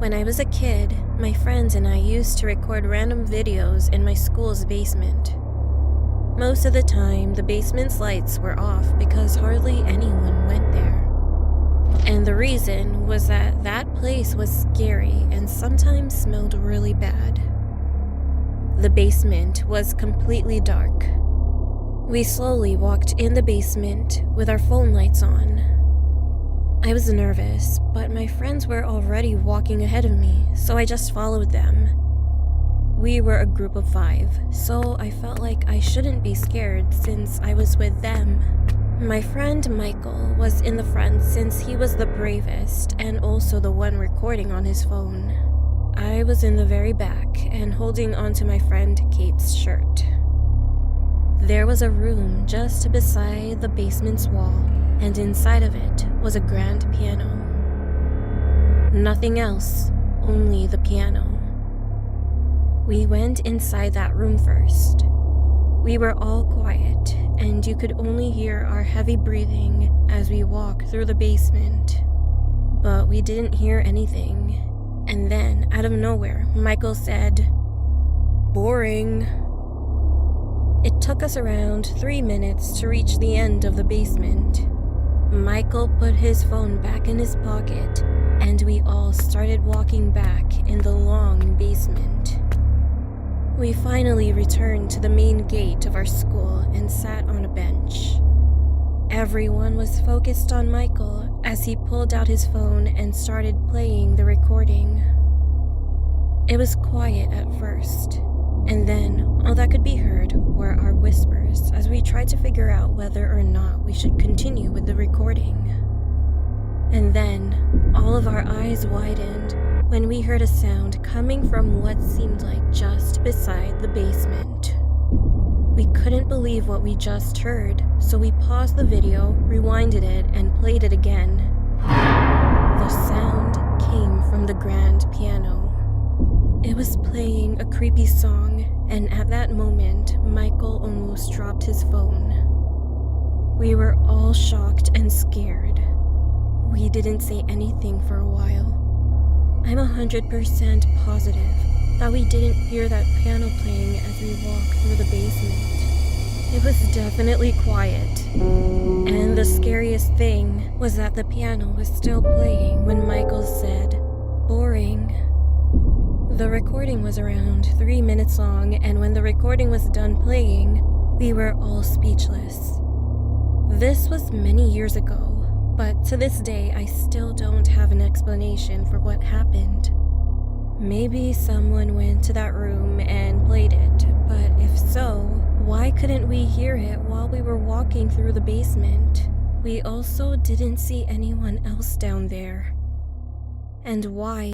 When I was a kid, my friends and I used to record random videos in my school's basement. Most of the time, the basement's lights were off because hardly anyone went there. And the reason was that that place was scary and sometimes smelled really bad. The basement was completely dark. We slowly walked in the basement with our phone lights on. I was nervous, but my friends were already walking ahead of me, so I just followed them. We were a group of 5, so I felt like I shouldn't be scared since I was with them. My friend Michael was in the front since he was the bravest and also the one recording on his phone. I was in the very back and holding onto my friend Kate's shirt. There was a room just beside the basement's wall, and inside of it was a grand piano. Nothing else, only the piano. We went inside that room first. We were all quiet, and you could only hear our heavy breathing as we walked through the basement. But we didn't hear anything. And then, out of nowhere, Michael said, "Boring." It took us around 3 minutes to reach the end of the basement. Michael put his phone back in his pocket, and we all started walking back in the long basement. We finally returned to the main gate of our school and sat on a bench. Everyone was focused on Michael as he pulled out his phone and started playing the recording. It was quiet at first, and then all that could be heard were our whispers as we tried to figure out whether or not we should continue with the recording. And then all of our eyes widened when we heard a sound coming from what seemed like just beside the basement. We couldn't believe what we just heard, so we paused the video, rewinded it, and played it again. The sound came from the grand piano. It was playing a creepy song, and at that moment, Michael almost dropped his phone. We were all shocked and scared. We didn't say anything for a while. I'm 100% positive that we didn't hear that piano playing as we walked through the basement. It was definitely quiet. And the scariest thing was that the piano was still playing when Michael said, "Boring." The recording was around 3 minutes long, and when the recording was done playing, we were all speechless. This was many years ago. But to this day, I still don't have an explanation for what happened. Maybe someone went to that room and played it, but if so, why couldn't we hear it while we were walking through the basement? We also didn't see anyone else down there. And why